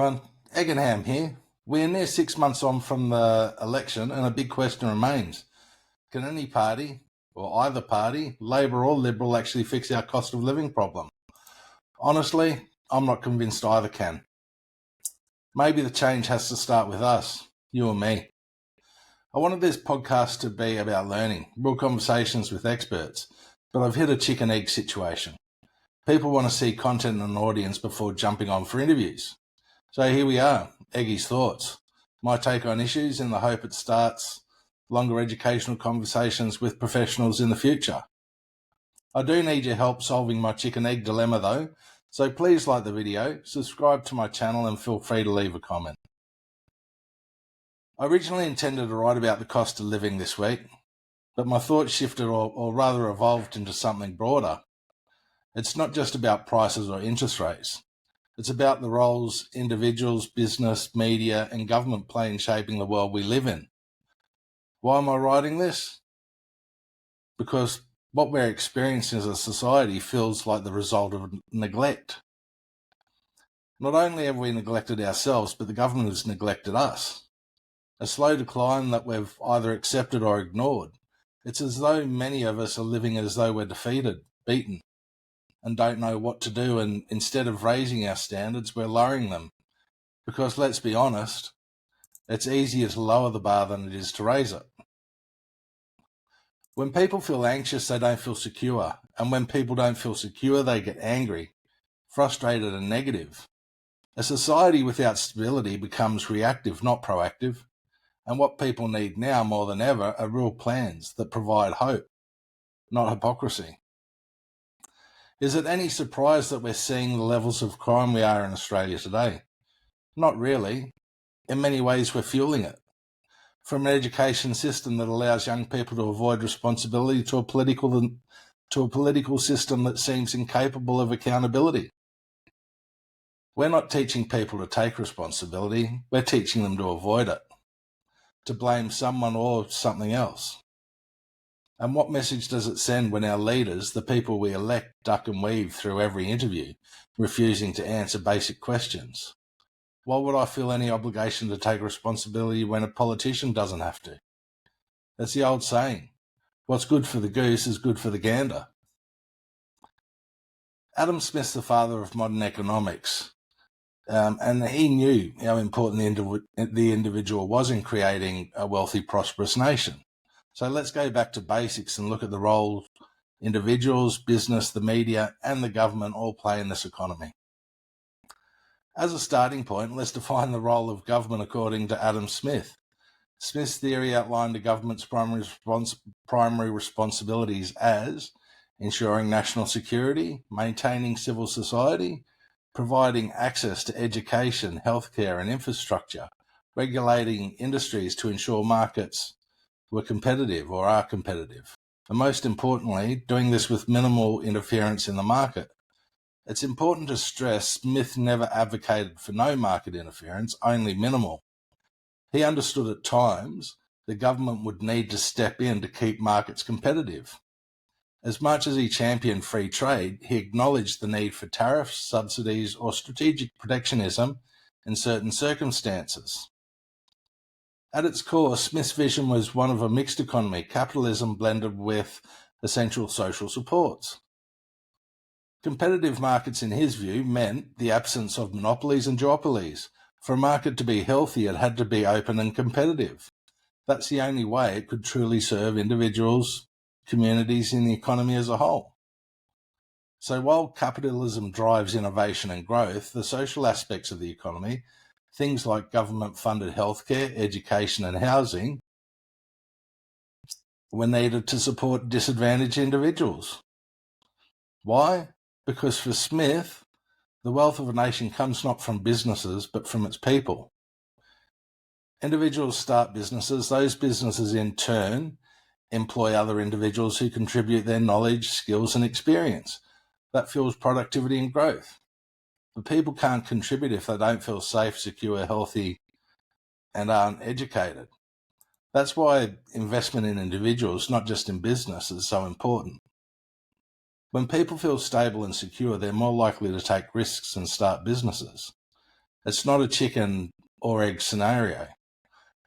everyone, Eggenham here. We're near 6 months on from the election and a big question remains. Can any party, or either party, Labor or Liberal, actually fix our cost of living problem? Honestly, I'm not convinced either can. Maybe the change has to start with us, you and me. I wanted this podcast to be about learning, real conversations with experts, but I've hit a chicken-egg situation. People want to see content and an audience before jumping on for interviews. So here we are, Eggy's Thoughts. My take on issues in the hope it starts longer educational conversations with professionals in the future. I do need your help solving my chicken-egg dilemma though, so please like the video, subscribe to my channel and feel free to leave a comment. I originally intended to write about the cost of living this week, but my thoughts shifted or rather evolved into something broader. It's not just about prices or interest rates. It's about the roles individuals, business, media, and government play in shaping the world we live in. Why am I writing this? Because what we're experiencing as a society feels like the result of neglect. Not only have we neglected ourselves, but the government has neglected us. A slow decline that we've either accepted or ignored. It's as though many of us are living as though we're defeated, beaten, and don't know what to do, and instead of raising our standards, we're lowering them. Because let's be honest, it's easier to lower the bar than it is to raise it. When people feel anxious, they don't feel secure. And when people don't feel secure, they get angry, frustrated and negative. A society without stability becomes reactive, not proactive. And what people need now more than ever are real plans that provide hope, not hypocrisy. Is it any surprise that we're seeing the levels of crime we are in Australia today? Not really. In many ways, we're fueling it. From an education system that allows young people to avoid responsibility to a political system that seems incapable of accountability. We're not teaching people to take responsibility, we're teaching them to avoid it, to blame someone or something else. And what message does it send when our leaders, the people we elect, duck and weave through every interview, refusing to answer basic questions? Why would I feel any obligation to take responsibility when a politician doesn't have to? That's the old saying, what's good for the goose is good for the gander. Adam Smith's the father of modern economics, and he knew how important the individual was in creating a wealthy, prosperous nation. So let's go back to basics and look at the role individuals, business, the media, and the government all play in this economy. As a starting point, let's define the role of government according to Adam Smith. Smith's theory outlined the government's primary responsibilities as ensuring national security, maintaining civil society, providing access to education, healthcare, and infrastructure, regulating industries to ensure markets were competitive or are competitive, and most importantly, doing this with minimal interference in the market. It's important to stress Smith never advocated for no market interference, only minimal. He understood at times the government would need to step in to keep markets competitive. As much as he championed free trade, he acknowledged the need for tariffs, subsidies, or strategic protectionism in certain circumstances. At its core, Smith's vision was one of a mixed economy, capitalism blended with essential social supports. Competitive markets, in his view, meant the absence of monopolies and duopolies. For a market to be healthy, it had to be open and competitive. That's the only way it could truly serve individuals, communities, and the economy as a whole. So while capitalism drives innovation and growth, the social aspects of the economy, things like government-funded healthcare, education, and housing, were needed to support disadvantaged individuals. Why? Because for Smith, the wealth of a nation comes not from businesses, but from its people. Individuals start businesses. Those businesses, in turn, employ other individuals who contribute their knowledge, skills, and experience. That fuels productivity and growth. But people can't contribute if they don't feel safe, secure, healthy, and aren't educated. That's why investment in individuals, not just in business, is so important. When people feel stable and secure, they're more likely to take risks and start businesses. It's not a chicken or egg scenario.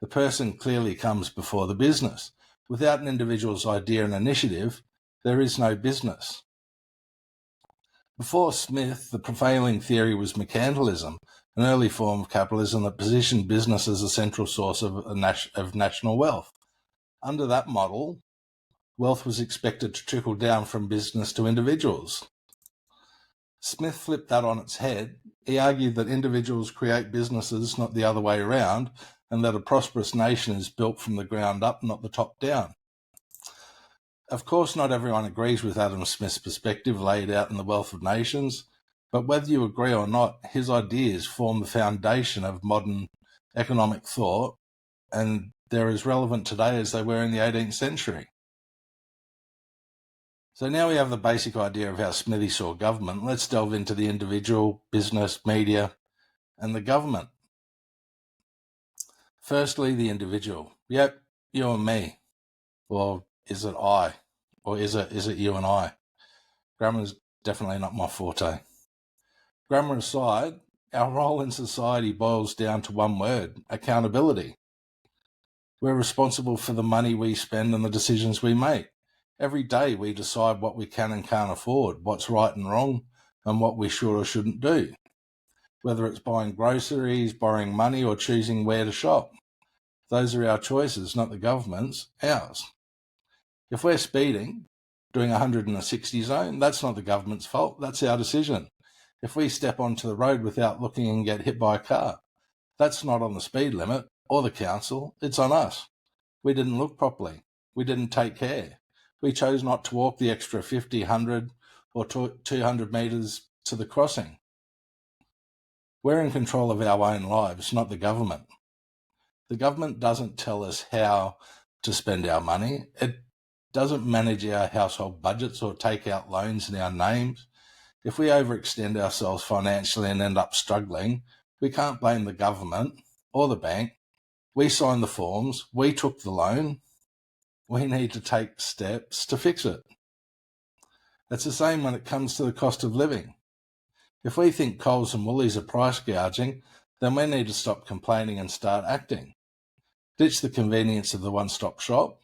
The person clearly comes before the business. Without an individual's idea and initiative, there is no business. Before Smith, the prevailing theory was mercantilism, an early form of capitalism that positioned business as a central source of national wealth. Under that model, wealth was expected to trickle down from business to individuals. Smith flipped that on its head. He argued that individuals create businesses, not the other way around, and that a prosperous nation is built from the ground up, not the top down. Of course, not everyone agrees with Adam Smith's perspective laid out in The Wealth of Nations, but whether you agree or not, his ideas form the foundation of modern economic thought, and they're as relevant today as they were in the 18th century. So now we have the basic idea of how Smithy saw government. Let's delve into the individual, business, media, and the government. Firstly, the individual. Yep, you and me. Or is it I? Or is it you and I? Grammar is definitely not my forte. Grammar aside, our role in society boils down to one word: accountability. We're responsible for the money we spend and the decisions we make. Every day we decide what we can and can't afford, what's right and wrong, and what we should or shouldn't do. Whether it's buying groceries, borrowing money, or choosing where to shop. Those are our choices, not the government's, ours. If we're speeding, doing 100 in a 60 zone, that's not the government's fault, that's our decision. If we step onto the road without looking and get hit by a car, that's not on the speed limit or the council, it's on us. We didn't look properly. We didn't take care. We chose not to walk the extra 50, 100 or 200 metres to the crossing. We're in control of our own lives, not the government. The government doesn't tell us how to spend our money. It doesn't manage our household budgets or take out loans in our names. If we overextend ourselves financially and end up struggling, we can't blame the government or the bank. We signed the forms, we took the loan, we need to take steps to fix it. It's the same when it comes to the cost of living. If we think Coles and Woolies are price gouging, then we need to stop complaining and start acting. Ditch the convenience of the one-stop shop.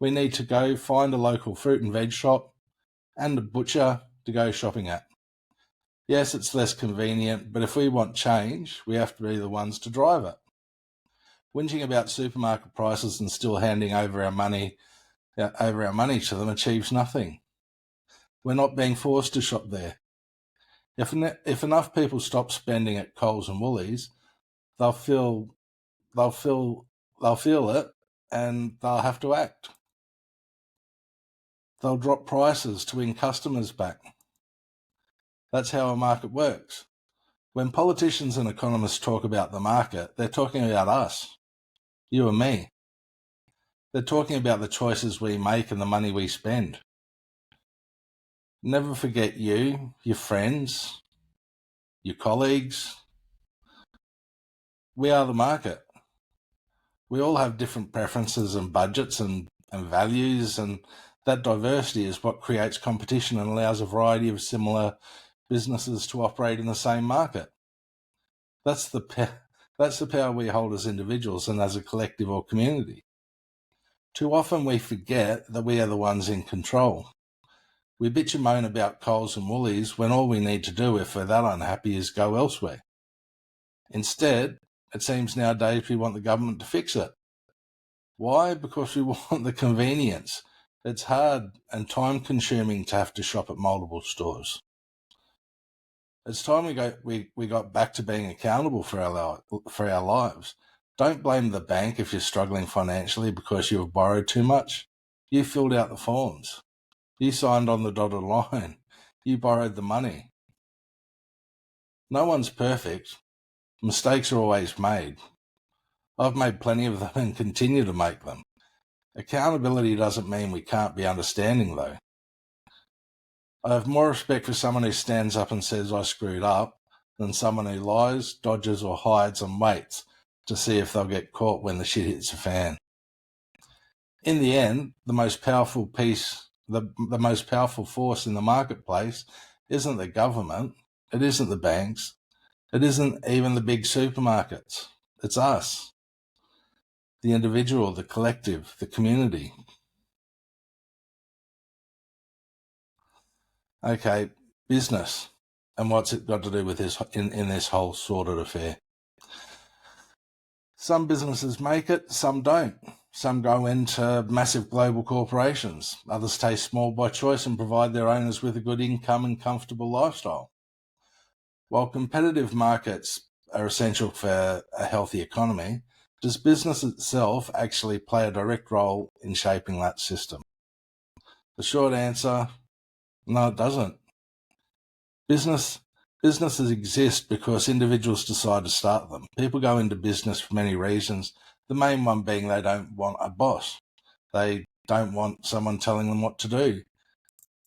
We need to go find a local fruit and veg shop and a butcher to go shopping at. Yes, it's less convenient, but if we want change, we have to be the ones to drive it. Whinging about supermarket prices and still handing over our money to them achieves nothing. We're not being forced to shop there. If enough people stop spending at Coles and Woolies, they'll feel it, and they'll have to act. They'll drop prices to win customers back. That's how a market works. When politicians and economists talk about the market, they're talking about us, you and me. They're talking about the choices we make and the money we spend. Never forget you, your friends, your colleagues. We are the market. We all have different preferences and budgets and values, and that diversity is what creates competition and allows a variety of similar businesses to operate in the same market. That's the power we hold as individuals and as a collective or community. Too often we forget that we are the ones in control. We bitch and moan about Coles and Woolies when all we need to do if we're that unhappy is go elsewhere. Instead, it seems nowadays we want the government to fix it. Why? Because we want the convenience. It's hard and time-consuming to have to shop at multiple stores. It's time we got back to being accountable for our lives. Don't blame the bank if you're struggling financially because you have borrowed too much. You filled out the forms. You signed on the dotted line. You borrowed the money. No one's perfect. Mistakes are always made. I've made plenty of them and continue to make them. Accountability doesn't mean we can't be understanding, though. I have more respect for someone who stands up and says I screwed up than someone who lies, dodges or hides and waits to see if they'll get caught when the shit hits the fan. In the end, the most powerful force in the marketplace isn't the government, it isn't the banks, It isn't even the big supermarkets. It's us, the individual, the collective, the community. Okay, business. And what's it got to do with this in this whole sordid affair? Some businesses make it, some don't. Some go into massive global corporations. Others stay small by choice and provide their owners with a good income and comfortable lifestyle. While competitive markets are essential for a healthy economy, does business itself actually play a direct role in shaping that system? The short answer, no, it doesn't. Businesses exist because individuals decide to start them. People go into business for many reasons, the main one being they don't want a boss. They don't want someone telling them what to do.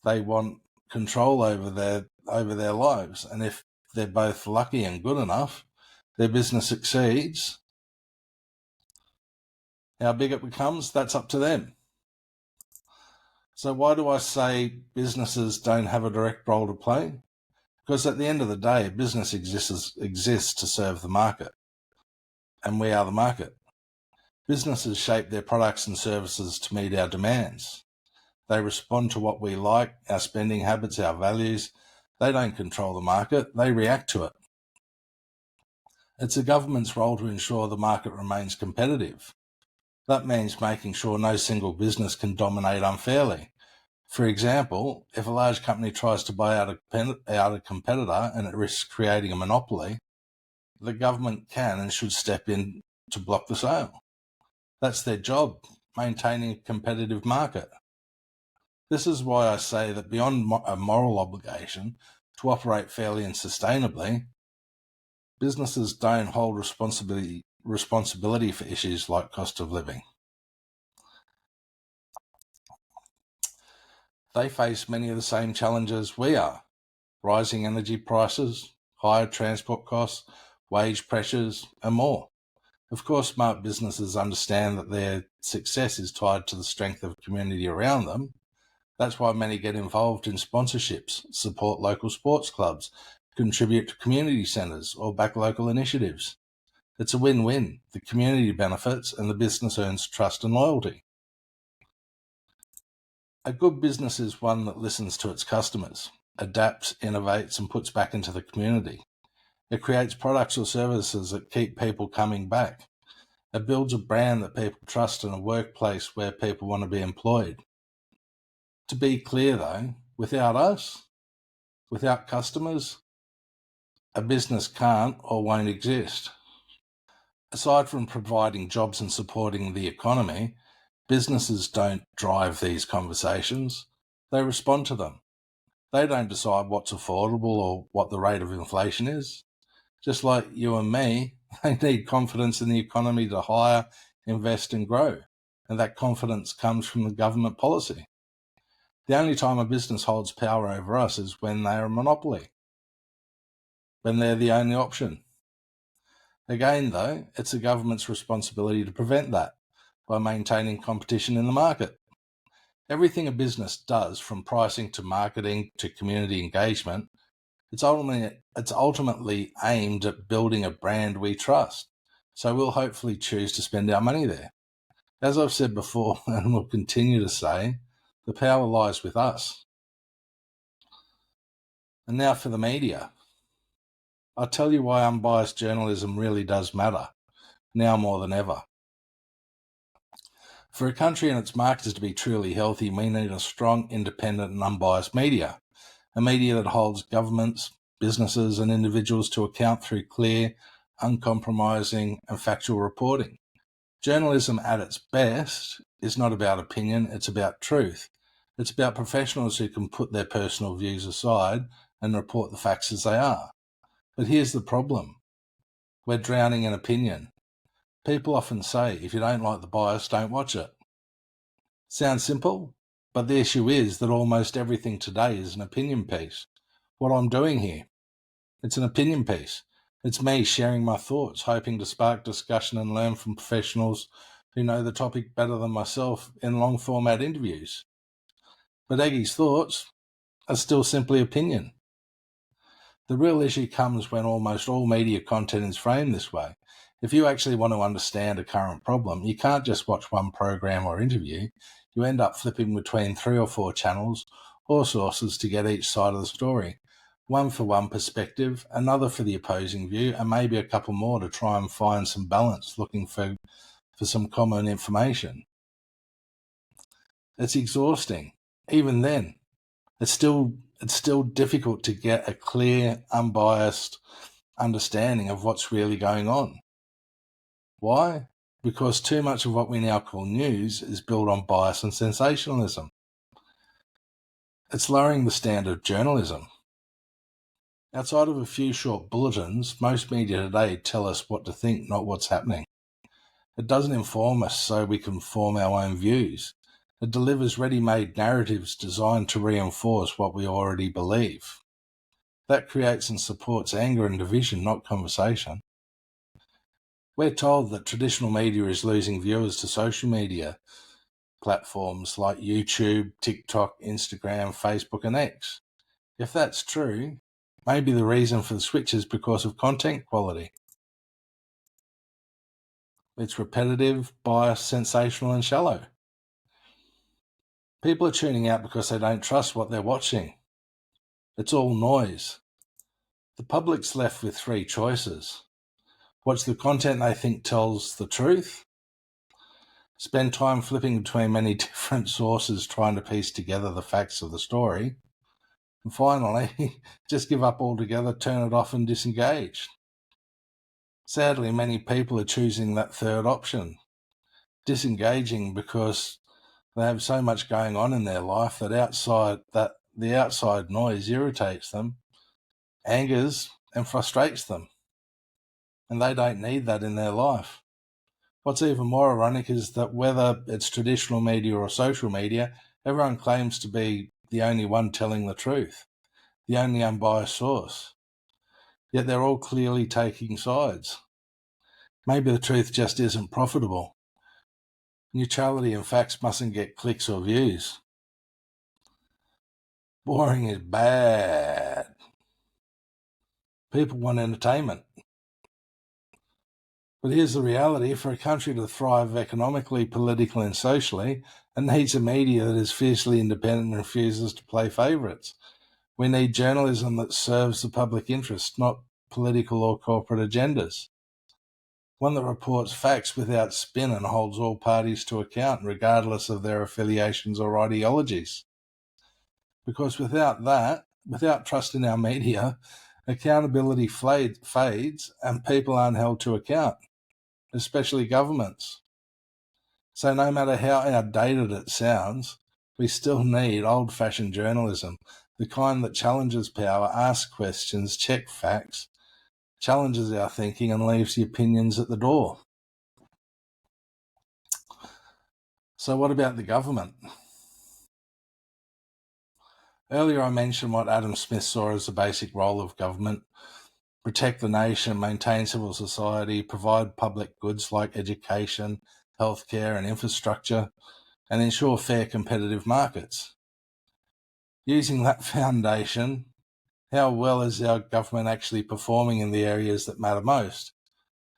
They want control over their lives. And if they're both lucky and good enough, their business succeeds. How big it becomes, that's up to them. So why do I say businesses don't have a direct role to play? Because at the end of the day, a business exists to serve the market, and we are the market. Businesses shape their products and services to meet our demands. They respond to what we like, our spending habits, our values. They don't control the market, they react to it. It's the government's role to ensure the market remains competitive. That means making sure no single business can dominate unfairly. For example, if a large company tries to buy out a competitor and it risks creating a monopoly, the government can and should step in to block the sale. That's their job, maintaining a competitive market. This is why I say that beyond a moral obligation to operate fairly and sustainably, businesses don't hold responsibility for issues like cost of living. They face many of the same challenges we are: rising energy prices, higher transport costs, wage pressures, and more. Of course, smart businesses understand that their success is tied to the strength of the community around them. That's why many get involved in sponsorships, support local sports clubs, contribute to community centres, or back local initiatives. It's a win-win. The community benefits and the business earns trust and loyalty. A good business is one that listens to its customers, adapts, innovates, and puts back into the community. It creates products or services that keep people coming back. It builds a brand that people trust and a workplace where people want to be employed. To be clear though, without us, without customers, a business can't or won't exist. Aside from providing jobs and supporting the economy, businesses don't drive these conversations. They respond to them. They don't decide what's affordable or what the rate of inflation is. Just like you and me, they need confidence in the economy to hire, invest and grow. And that confidence comes from the government policy. The only time a business holds power over us is when they're a monopoly, when they're the only option. Again, though, it's the government's responsibility to prevent that by maintaining competition in the market. Everything a business does, from pricing to marketing to community engagement, it's ultimately aimed at building a brand we trust. So we'll hopefully choose to spend our money there. As I've said before, and will continue to say, the power lies with us. And now for the media. I'll tell you why unbiased journalism really does matter, now more than ever. For a country and its markets to be truly healthy, we need a strong, independent and unbiased media. A media that holds governments, businesses and individuals to account through clear, uncompromising and factual reporting. Journalism at its best is not about opinion, it's about truth. It's about professionals who can put their personal views aside and report the facts as they are. But here's the problem. We're drowning in opinion. People often say, if you don't like the bias, don't watch it. Sounds simple, but the issue is that almost everything today is an opinion piece. What I'm doing here, it's an opinion piece. It's me sharing my thoughts, hoping to spark discussion and learn from professionals who know the topic better than myself in long format interviews. But Aggie's thoughts are still simply opinion. The real issue comes when almost all media content is framed this way. If you actually want to understand a current problem, you can't just watch one program or interview. You end up flipping between 3 or 4 channels or sources to get each side of the story. One for one perspective, another for the opposing view, and maybe a couple more to try and find some balance, looking for some common information. It's exhausting. Even then, it's still difficult to get a clear, unbiased understanding of what's really going on. Why? Because too much of what we now call news is built on bias and sensationalism. It's lowering the standard of journalism. Outside of a few short bulletins, most media today tell us what to think, not what's happening. It doesn't inform us so we can form our own views. It delivers ready-made narratives designed to reinforce what we already believe. That creates and supports anger and division, not conversation. We're told that traditional media is losing viewers to social media platforms like YouTube, TikTok, Instagram, Facebook, and X. If that's true, maybe the reason for the switch is because of content quality. It's repetitive, biased, sensational, and shallow. People are tuning out because they don't trust what they're watching. It's all noise. The public's left with 3 choices. Watch the content they think tells the truth. Spend time flipping between many different sources trying to piece together the facts of the story. And finally, just give up altogether, turn it off and disengage. Sadly, many people are choosing that third option, disengaging because they have so much going on in their life that the outside noise irritates them, angers and frustrates them, and they don't need that in their life. What's even more ironic is that whether it's traditional media or social media, everyone claims to be the only one telling the truth, the only unbiased source. Yet they're all clearly taking sides. Maybe the truth just isn't profitable. Neutrality and facts mustn't get clicks or views. Boring is bad. People want entertainment. But here's the reality: for a country to thrive economically, politically, and socially, it needs a media that is fiercely independent and refuses to play favourites. We need journalism that serves the public interest, not political or corporate agendas. One that reports facts without spin and holds all parties to account, regardless of their affiliations or ideologies. Because without trust in our media, accountability fades and people aren't held to account, especially governments. So no matter how outdated it sounds, we still need old-fashioned journalism, the kind that challenges power, asks questions, checks facts, challenges our thinking and leaves the opinions at the door. So what about the government? Earlier I mentioned what Adam Smith saw as the basic role of government: protect the nation, maintain civil society, provide public goods like education, healthcare and infrastructure, and ensure fair competitive markets. Using that foundation, how well is our government actually performing in the areas that matter most?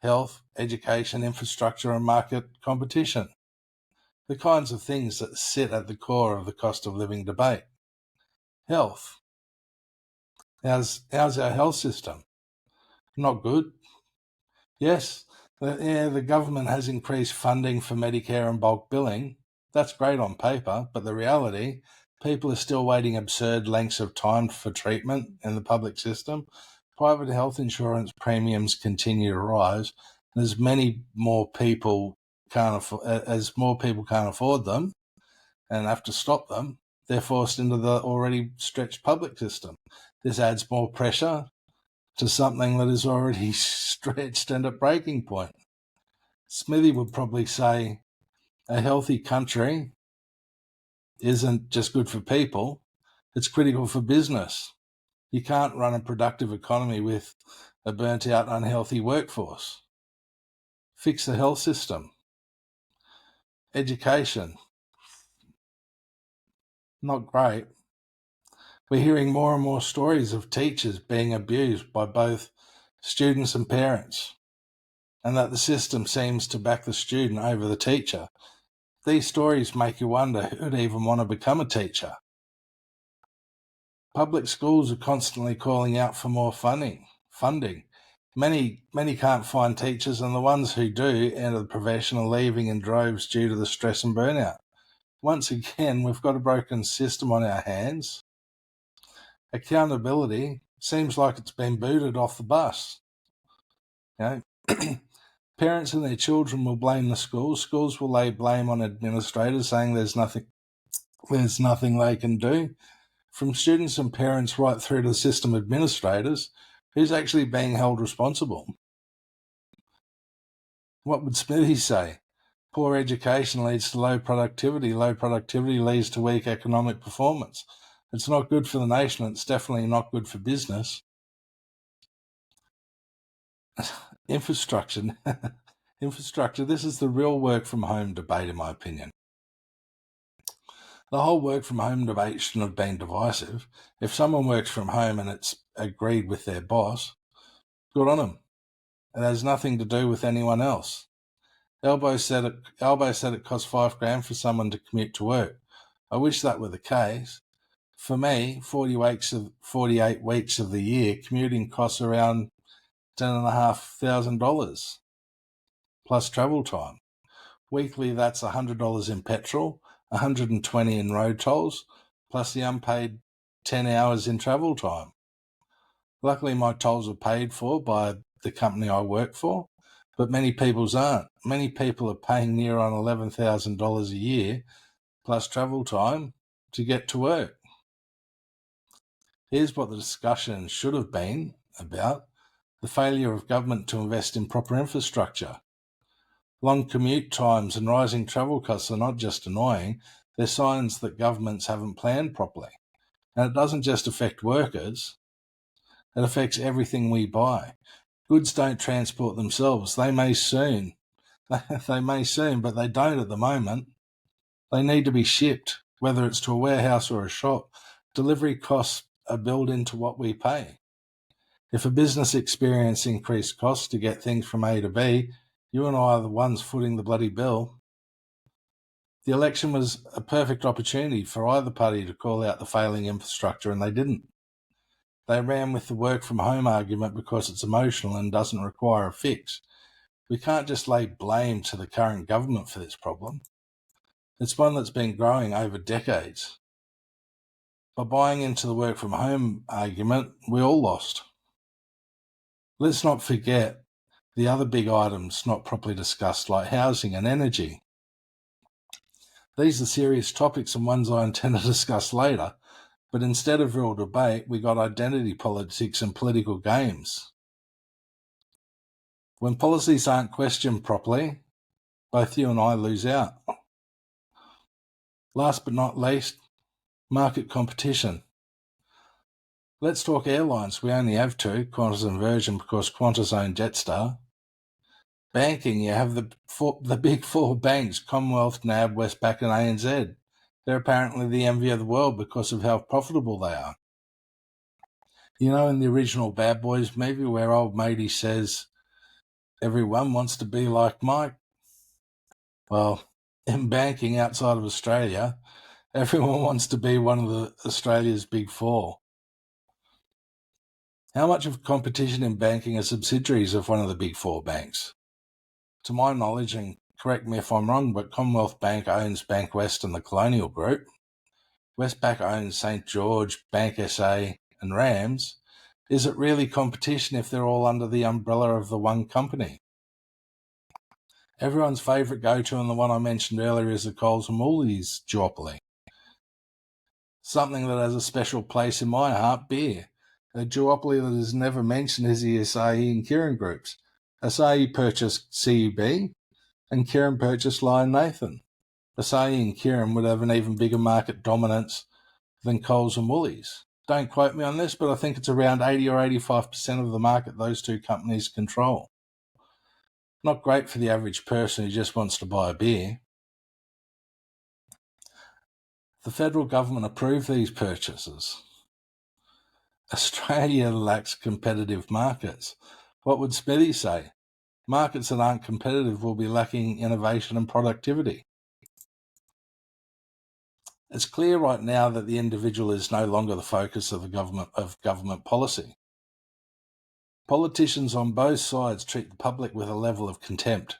Health, education, infrastructure and market competition. The kinds of things that sit at the core of the cost of living debate. Health. How's our health system? Not good. Yes, the government has increased funding for Medicare and bulk billing. That's great on paper, but the reality, people are still waiting absurd lengths of time for treatment in the public system. Private health insurance premiums continue to rise, and as more people can't afford them and have to stop them, they're forced into the already stretched public system. This adds more pressure to something that is already stretched and at breaking point. Smithy would probably say a healthy country isn't just good for people, it's critical for business. You can't run a productive economy with a burnt out, unhealthy workforce. Fix the health system. Education, not great. We're hearing more and more stories of teachers being abused by both students and parents, and that the system seems to back the student over the teacher. These stories make you wonder who'd even want to become a teacher. Public schools are constantly calling out for more funding. Many can't find teachers, and the ones who do enter the profession are leaving in droves due to the stress and burnout. Once again, we've got a broken system on our hands. Accountability seems like it's been booted off the bus. Parents and their children will blame the schools. Schools will lay blame on administrators, saying there's nothing they can do. From students and parents right through to the system administrators, who's actually being held responsible? What would Smithy say? Poor education leads to low productivity. Low productivity leads to weak economic performance. It's not good for the nation. It's definitely not good for business. Infrastructure. This is the real work from home debate, in my opinion. The whole work from home debate shouldn't have been divisive. If someone works from home and it's agreed with their boss, good on them. It has nothing to do with anyone else. Elbow said it costs $5,000 for someone to commute to work. I wish that were the case. For me, 48 weeks of the year, commuting costs around $10,500 plus travel time. Weekly, that's $100 in petrol, $120 in road tolls, plus the unpaid 10 hours in travel time. Luckily, my tolls are paid for by the company I work for, but many people's aren't. Many people are paying near on $11,000 a year plus travel time to get to work. Here's what the discussion should have been about: the failure of government to invest in proper infrastructure. Long commute times and rising travel costs are not just annoying, they're signs that governments haven't planned properly. And it doesn't just affect workers, it affects everything we buy. Goods don't transport themselves. They may soon, but they don't at the moment. They need to be shipped, whether it's to a warehouse or a shop. Delivery costs are built into what we pay. If a business experiences increased costs to get things from A to B, you and I are the ones footing the bloody bill. The election was a perfect opportunity for either party to call out the failing infrastructure, and they didn't. They ran with the work from home argument because it's emotional and doesn't require a fix. We can't just lay blame to the current government for this problem. It's one that's been growing over decades. By buying into the work from home argument, we all lost. Let's not forget the other big items not properly discussed, like housing and energy. These are serious topics and ones I intend to discuss later, but instead of real debate, we got identity politics and political games. When policies aren't questioned properly, both you and I lose out. Last but not least, market competition. Let's talk airlines. We only have two, Qantas and Virgin, because Qantas own Jetstar. Banking, you have the big four banks, Commonwealth, NAB, Westpac and ANZ. They're apparently the envy of the world because of how profitable they are. You know, in the original Bad Boys movie where old matey says, everyone wants to be like Mike. Well, in banking outside of Australia, everyone wants to be one of Australia's big four. How much of competition in banking are subsidiaries of one of the big four banks? To my knowledge, and correct me if I'm wrong, but Commonwealth Bank owns Bankwest and the Colonial Group. Westpac owns St. George, Bank SA and Rams. Is it really competition if they're all under the umbrella of the one company? Everyone's favourite go-to, and the one I mentioned earlier, is the Coles and Woolies duopoly. Something that has a special place in my heart, beer. A duopoly that is never mentioned is the Asahi and Kirin groups. Asahi purchased CUB and Kirin purchased Lion Nathan. Asahi and Kirin would have an even bigger market dominance than Coles and Woolies. Don't quote me on this, but I think it's around 80 or 85% of the market those two companies control. Not great for the average person who just wants to buy a beer. The federal government approved these purchases. Australia lacks competitive markets. What would Smithy say? Markets that aren't competitive will be lacking innovation and productivity. It's clear right now that the individual is no longer the focus of government policy. Politicians on both sides treat the public with a level of contempt.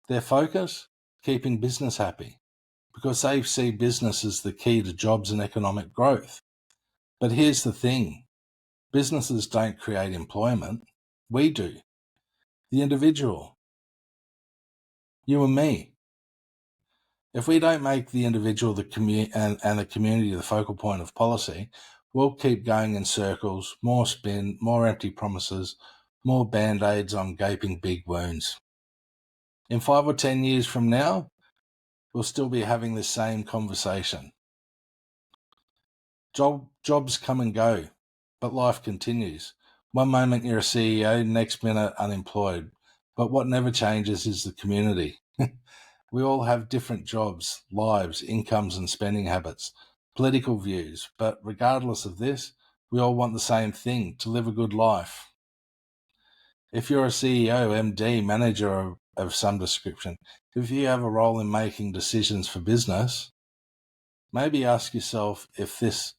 Their focus? Keeping business happy, because they see business as the key to jobs and economic growth. But here's the thing. Businesses don't create employment. We do. The individual. You and me. If we don't make the individual and the community the focal point of policy, we'll keep going in circles, more spin, more empty promises, more band-aids on gaping big wounds. In 5 or 10 years from now, we'll still be having the same conversation. Jobs come and go, but life continues. One moment you're a CEO, next minute unemployed. But what never changes is the community. We all have different jobs, lives, incomes and spending habits, political views, but regardless of this, we all want the same thing, to live a good life. If you're a CEO, MD, manager of some description, if you have a role in making decisions for business, maybe ask yourself if this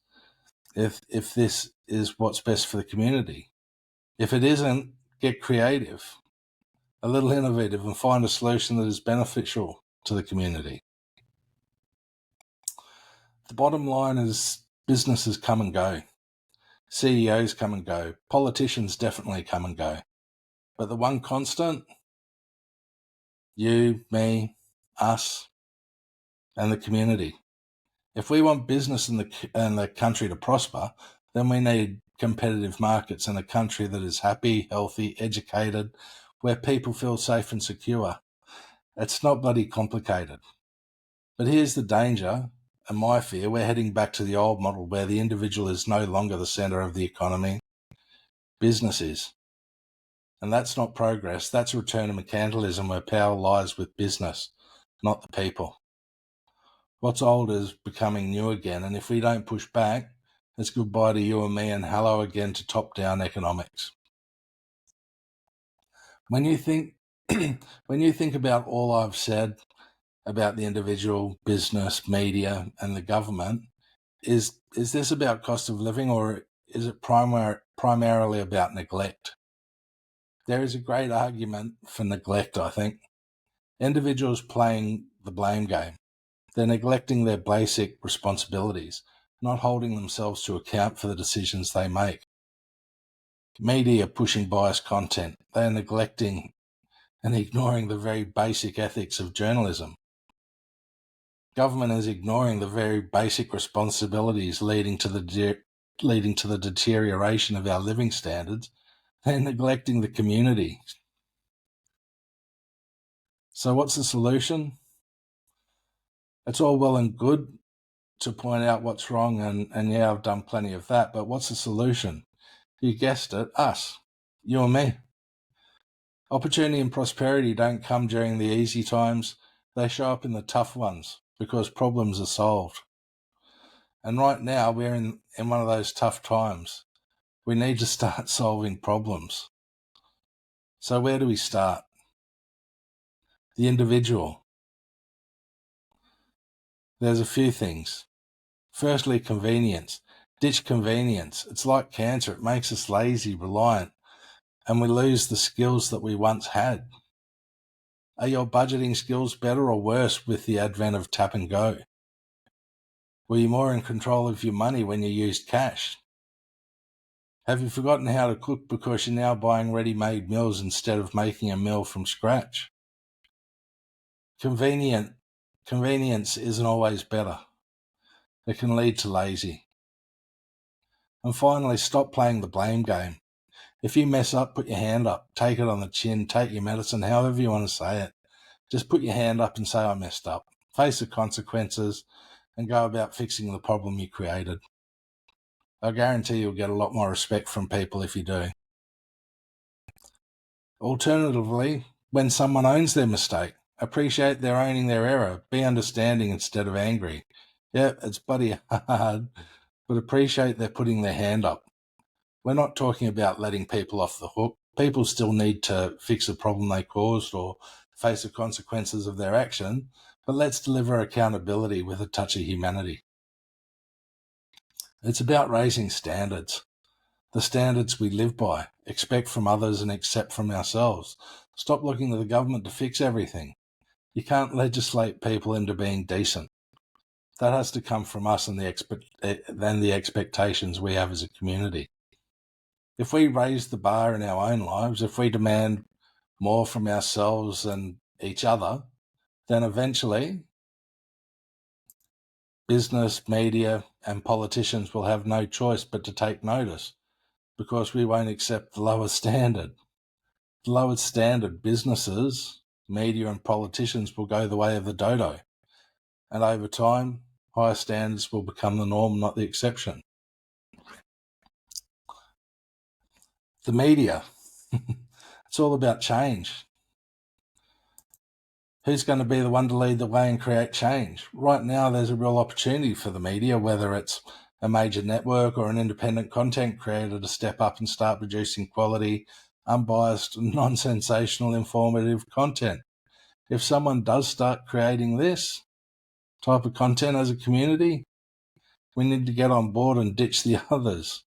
is what's best for the community. If it isn't, get creative, a little innovative, and find a solution that is beneficial to the community. The bottom line is businesses come and go. CEOs come and go. Politicians definitely come and go. But the one constant, you, me, us, and the community. If we want business in the country to prosper, then we need competitive markets in a country that is happy, healthy, educated, where people feel safe and secure. It's not bloody complicated. But here's the danger and my fear. We're heading back to the old model where the individual is no longer the centre of the economy. Business is. And that's not progress. That's a return to mercantilism where power lies with business, not the people. What's old is becoming new again, and if we don't push back, it's goodbye to you and me and hello again to top-down economics. When you think about all I've said about the individual, business, media, and the government, is this about cost of living, or is it primarily about neglect? There is a great argument for neglect, I think. Individuals playing the blame game. They're neglecting their basic responsibilities, not holding themselves to account for the decisions they make. Media pushing biased content. They are neglecting and ignoring the very basic ethics of journalism. Government is ignoring the very basic responsibilities leading to the deterioration of our living standards. They're neglecting the community. So what's the solution? It's all well and good to point out what's wrong, and yeah, I've done plenty of that, but what's the solution? You guessed it, us, you and me. Opportunity and prosperity don't come during the easy times, they show up in the tough ones because problems are solved. And right now we're in one of those tough times. We need to start solving problems. So where do we start? The individual. There's a few things. Firstly, convenience. Ditch convenience. It's like cancer. It makes us lazy, reliant, and we lose the skills that we once had. Are your budgeting skills better or worse with the advent of tap and go? Were you more in control of your money when you used cash? Have you forgotten how to cook because you're now buying ready-made meals instead of making a meal from scratch? Convenience isn't always better. It can lead to lazy. And finally, stop playing the blame game. If you mess up, put your hand up, take it on the chin, take your medicine, however you want to say it. Just put your hand up and say, I messed up. Face the consequences and go about fixing the problem you created. I guarantee you'll get a lot more respect from people if you do. Alternatively, when someone owns their mistake, appreciate they're owning their error. Be understanding instead of angry. Yeah, it's bloody hard, but appreciate they're putting their hand up. We're not talking about letting people off the hook. People still need to fix the problem they caused or face the consequences of their action, but let's deliver accountability with a touch of humanity. It's about raising standards, the standards we live by, expect from others and accept from ourselves. Stop looking to the government to fix everything. You can't legislate people into being decent. That has to come from us and the expectations we have as a community. If we raise the bar in our own lives, if we demand more from ourselves and each other, then eventually business, media, and politicians will have no choice but to take notice, because we won't accept the lowest standard. The lowest standard, businesses, media, and politicians will go the way of the dodo. And over time, higher standards will become the norm, not the exception. The media, it's all about change. Who's going to be the one to lead the way and create change? Right now, there's a real opportunity for the media, whether it's a major network or an independent content creator, to step up and start producing quality, unbiased, non-sensational, informative content. If someone does start creating this type of content as a community, we need to get on board and ditch the others.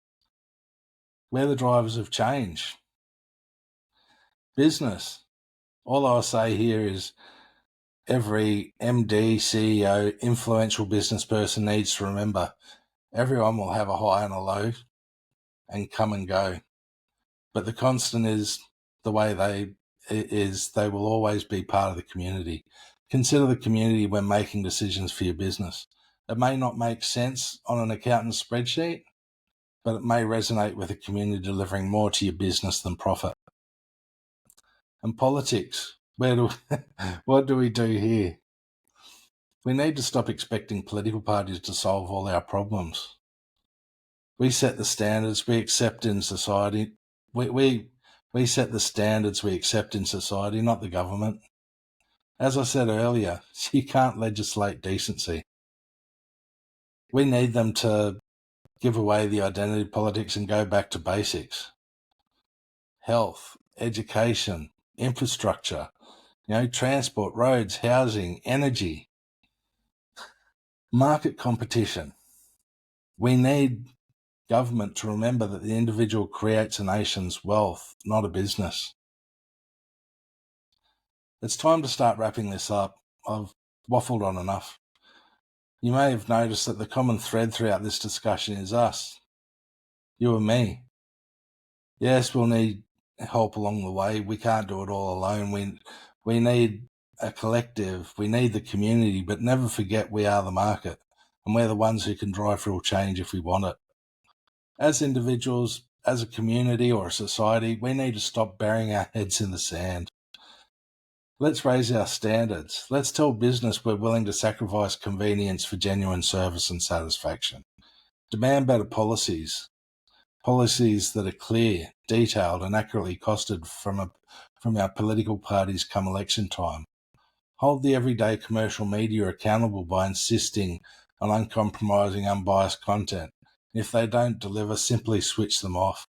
We're the drivers of change. Business. All I'll say here is every MD, CEO, influential business person needs to remember everyone will have a high and a low and come and go. But the constant is the way they will always be part of the community. Consider the community when making decisions for your business. It may not make sense on an accountant's spreadsheet, but it may resonate with the community, delivering more to your business than profit. And politics, what do we do here? We need to stop expecting political parties to solve all our problems. We set the standards we accept in society. We set the standards we accept in society, not the government. As I said earlier, you can't legislate decency. We need them to give away the identity politics and go back to basics. Health, education, infrastructure, transport, roads, housing, energy, market competition. We need government to remember that the individual creates a nation's wealth, not a business. It's time to start wrapping this up. I've waffled on enough. You may have noticed that the common thread throughout this discussion is us, you and me. Yes, we'll need help along the way. We can't do it all alone. We need a collective. We need the community, but never forget we are the market, and we're the ones who can drive real change if we want it. As individuals, as a community or a society, we need to stop burying our heads in the sand. Let's raise our standards. Let's tell business we're willing to sacrifice convenience for genuine service and satisfaction. Demand better policies that are clear, detailed, and accurately costed from our political parties come election time. Hold the everyday commercial media accountable by insisting on uncompromising, unbiased content. If they don't deliver, simply switch them off.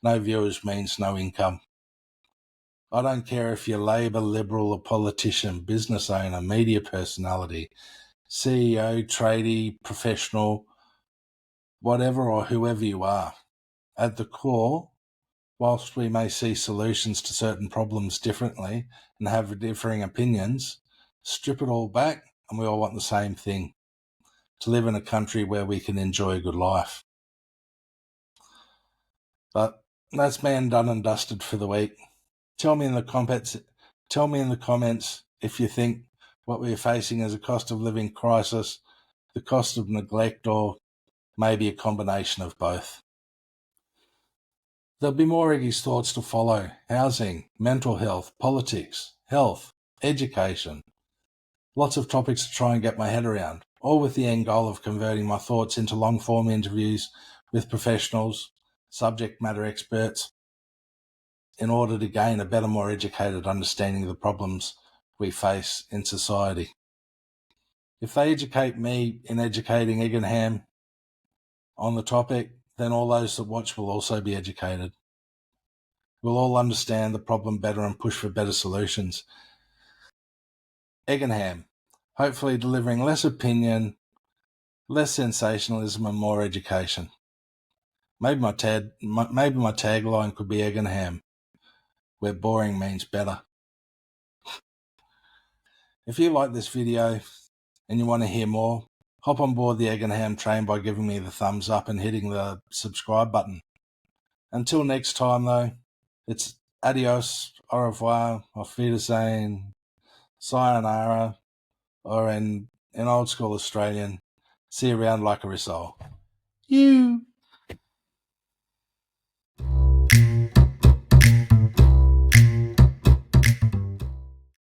No viewers means no income. I don't care if you're Labor, Liberal, or politician, business owner, media personality, CEO, tradie, professional, whatever or whoever you are. At the core, whilst we may see solutions to certain problems differently and have differing opinions, strip it all back and we all want the same thing: to live in a country where we can enjoy a good life. But that's man done and dusted for the week. Tell me in the comments if you think what we're facing is a cost of living crisis, the cost of neglect, or maybe a combination of both. There'll be more Iggy's thoughts to follow: housing, mental health, politics, health, education. Lots of topics to try and get my head around, all with the end goal of converting my thoughts into long-form interviews with professionals, subject matter experts, in order to gain a better, more educated understanding of the problems we face in society. If they educate me in educating Eggenham on the topic, then all those that watch will also be educated. We'll all understand the problem better and push for better solutions. Egg and ham, hopefully delivering less opinion, less sensationalism, and more education. Maybe my tagline could be egg and ham, where boring means better. If you like this video and you want to hear more, hop on board the egg and ham train by giving me the thumbs up and hitting the subscribe button. Until next time though, it's adios, au revoir, auf Wiedersehen, sayonara, or in old school Australian, see you around like a risole. You.